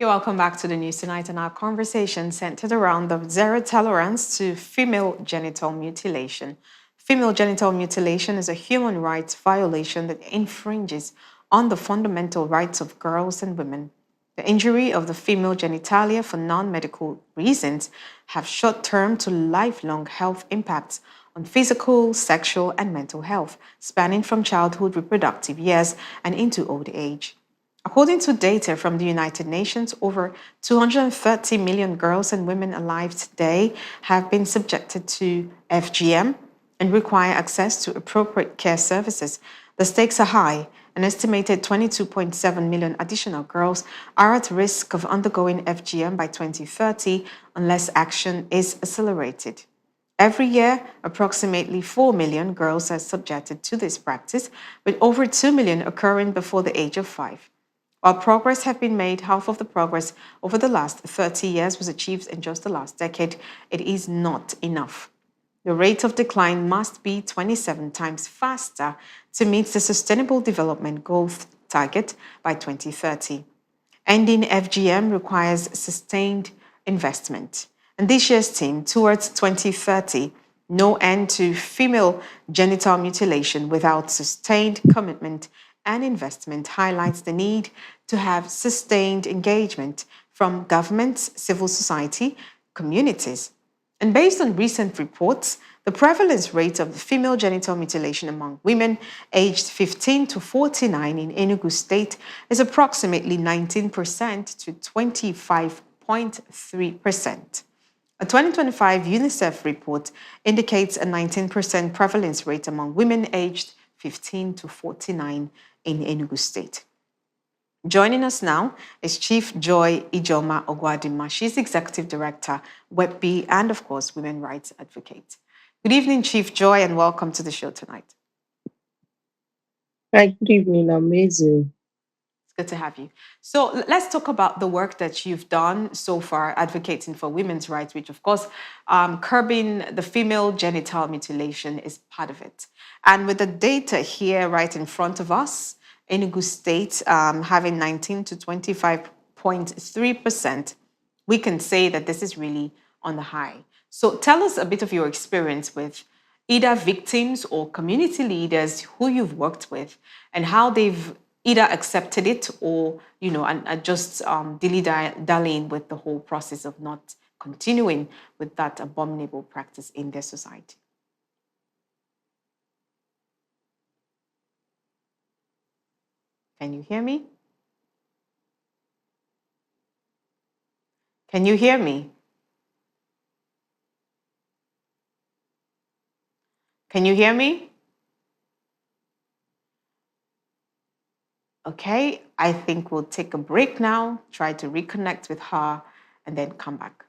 You're welcome back to the news tonight, and our conversation centered around the zero tolerance to female genital mutilation. Female genital mutilation is a human rights violation that infringes on the fundamental rights of girls and women. The injury of the female genitalia for non-medical reasons have short-term to lifelong health impacts on physical, sexual, and mental health, spanning from childhood reproductive years and into old age. According to data from the United Nations, over 230 million girls and women alive today have been subjected to FGM and require access to appropriate care services. The stakes are high. An estimated 22.7 million additional girls are at risk of undergoing FGM by 2030 unless action is accelerated. Every year, approximately 4 million girls are subjected to this practice, with over 2 million occurring before the age of 5. While progress has been made, half of the progress over the last 30 years was achieved in just the last decade. It is not enough. The rate of decline must be 27 times faster to meet the Sustainable Development Goals target by 2030. Ending FGM requires sustained investment. And this year's theme, Towards 2030, No End to Female Genital Mutilation Without Sustained Commitment and Investment, highlights the need to have sustained engagement from governments, civil society, communities. And based on recent reports, the prevalence rate of female genital mutilation among women aged 15 to 49 in Enugu State is approximately 19% to 25.3%. A 2025 UNICEF report indicates a 19% prevalence rate among women aged 15 to 49 in Enugu State. Joining us now is Chief Joy Ijoma Ogwadima. She's Executive Director, WebB, and of course, Women Rights Advocate. Good evening, Chief Joy, and welcome to the show tonight. Hi, good evening. Amazing. It's good to have you. So let's talk about the work that you've done so far advocating for women's rights, which of course, curbing the female genital mutilation is part of it. And with the data here right in front of us, Enugu State having 19 to 25.3%, we can say that this is really on the high. So tell us a bit of your experience with either victims or community leaders who you've worked with and how they've either accepted it or, and just dilly-dallying with the whole process of not continuing with that abominable practice in their society. Can you hear me? Can you hear me? Can you hear me? Okay, I think we'll take a break now, try to reconnect with her, and then come back.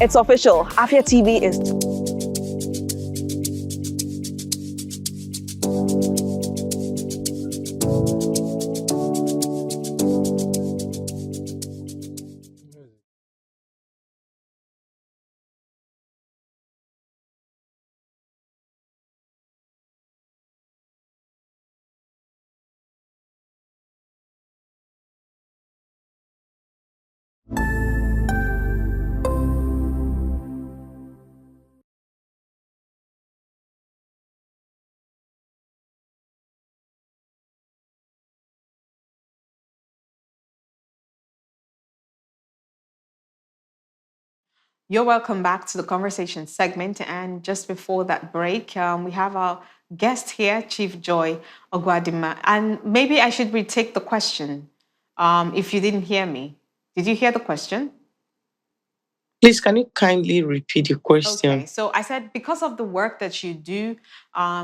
It's official. Afia TV is You're welcome back to the conversation segment. And just before that break, we have our guest here, Chief Joy Ogwadima. And maybe I should retake the question if you didn't hear me. Did you hear the question? Please, can you kindly repeat the Okay, question? so I said because of the work that you do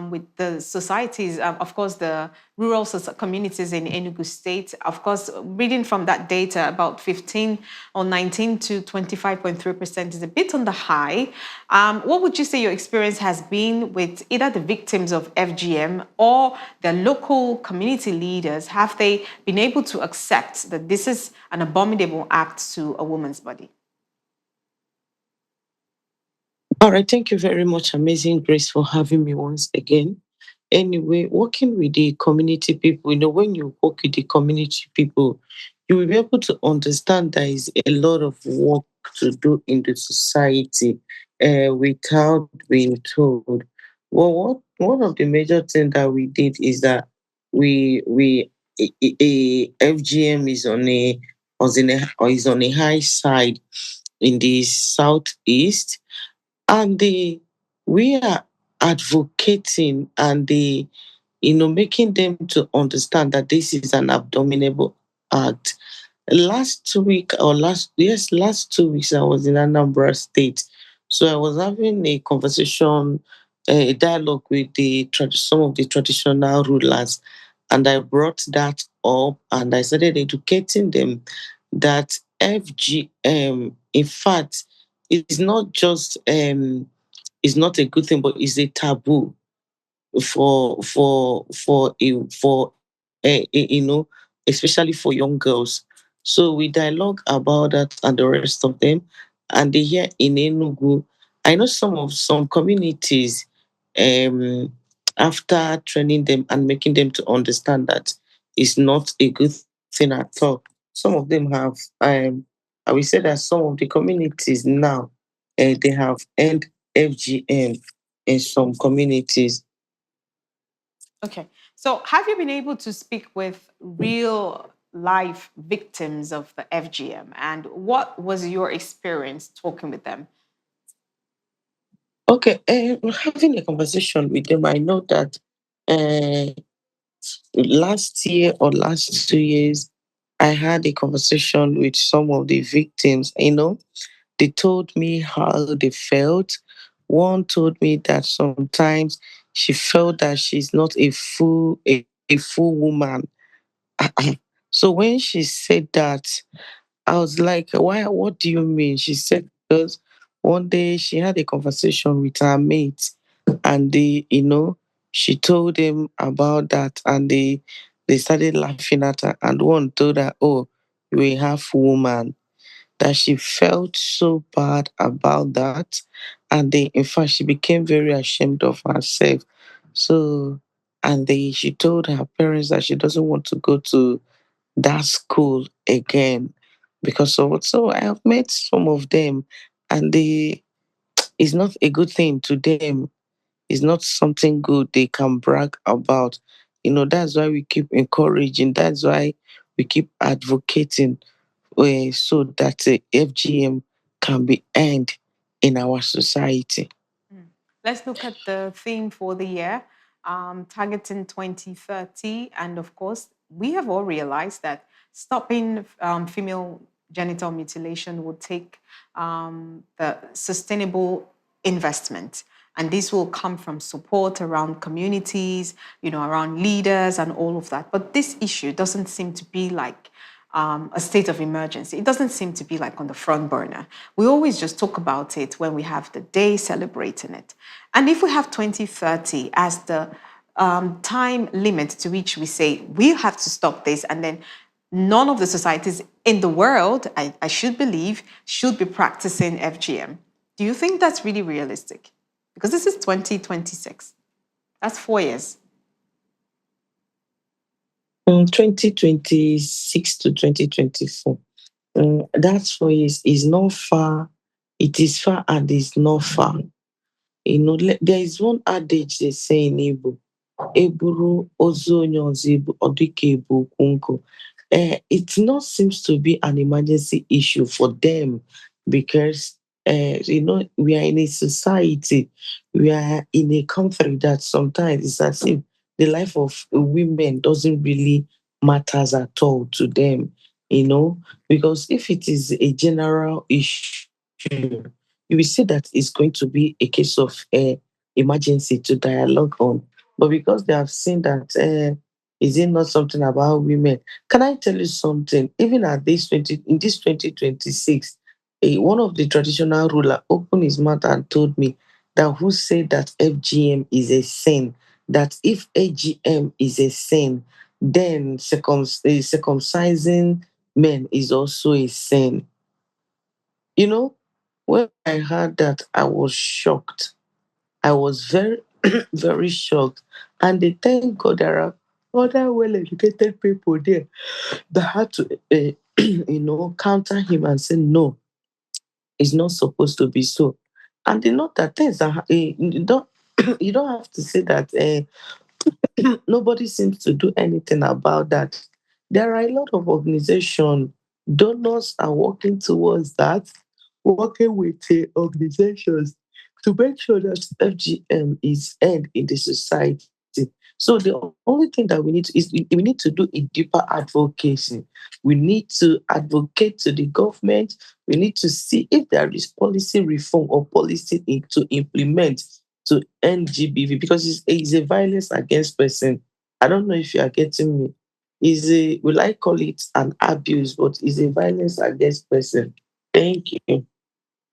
with the societies, of course, the rural communities in Enugu State, of course, reading from that data, about 15 or 19 to 25.3% is a bit on the high. What would you say your experience has been with either the victims of FGM or the local community leaders? Have they been able to accept that this is an abominable act to a woman's body? All right, thank you very much, Amazing Grace, for having me once again. Anyway, working with the community people, when you work with the community people, you will be able to understand there is a lot of work to do in the society without being told. Well, one of the major things that we did is that we FGM is on a high side in the southeast, and we are advocating and making them to understand that this is an abominable act. Last 2 weeks I was in Anambra State, so I was having a conversation, a dialogue with some of the traditional rulers, and I brought that up and I started educating them that FGM, in fact, is not just is not a good thing, but is a taboo especially for young girls. So we dialogue about that and the rest of them. And here in Enugu, I know some communities, um, after training them and making them to understand that it's not a good thing at all. Some of them have, I will say that some of the communities now, they have end FGM in some communities. Okay. So, have you been able to speak with real life victims of the FGM? And what was your experience talking with them? Okay, having a conversation with them, I know that uh, last year or last 2 years, I had a conversation with some of the victims. They told me how they felt. One told me that sometimes she felt that she's not a full woman. So when she said that, I was like, why? What do you mean? She said, because one day she had a conversation with her mate, and she told them about that, and they started laughing at her. And one told her, oh, you're a half woman. That she felt so bad about that. And in fact, she became very ashamed of herself. So, and she told her parents that she doesn't want to go to that school again because of what. So I have met some of them, and it's not a good thing to them. It's not something good they can brag about. That's why we keep encouraging. That's why we keep advocating, so that FGM can be end in our society. Mm. Let's look at the theme for the year, targeting 2030. And of course, we have all realized that stopping female genital mutilation will take the sustainable investment. And this will come from support around communities, around leaders and all of that. But this issue doesn't seem to be like a state of emergency. It doesn't seem to be like on the front burner. We always just talk about it when we have the day celebrating it. And if we have 2030 as the time limit to which we say we have to stop this, and then none of the societies in the world, I should believe, should be practicing FGM. Do you think that's really realistic? Because this is 2026. That's 4 years. 2026 to 2024. That's for is not far. It is far and it's not far. There is one adage they say in Igbo, Eburu ozu onye ọzọ ọ dịka ebu okwu nkụ. It not seems to be an emergency issue for them because we are in a society, we are in a country that sometimes it's as if the life of women doesn't really matters at all to them, because if it is a general issue, you, you will see that it's going to be a case of emergency to dialogue on. But because they have seen that, is it not something about women? Can I tell you something? Even at this 20, in this 2026, one of the traditional ruler opened his mouth and told me that who said that FGM is a sin, that if AGM is a sin, then circumcising men is also a sin. You know, when I heard that, I was shocked. I was very, very shocked. And they thank God there are other well educated people there that had to, counter him and say, no, it's not supposed to be so. And they know that things are, you don't, you don't have to say that nobody seems to do anything about that. There are a lot of organizations, donors are working towards that, working with organizations to make sure that FGM is end in the society. So the only thing that we need to, is we need to do a deeper advocacy. We need to advocate to the government. We need to see if there is policy reform or policy to implement to end GBV because it's a violence against person. I don't know if you are getting me. Is a will I call it an abuse, but it's a violence against person. Thank you.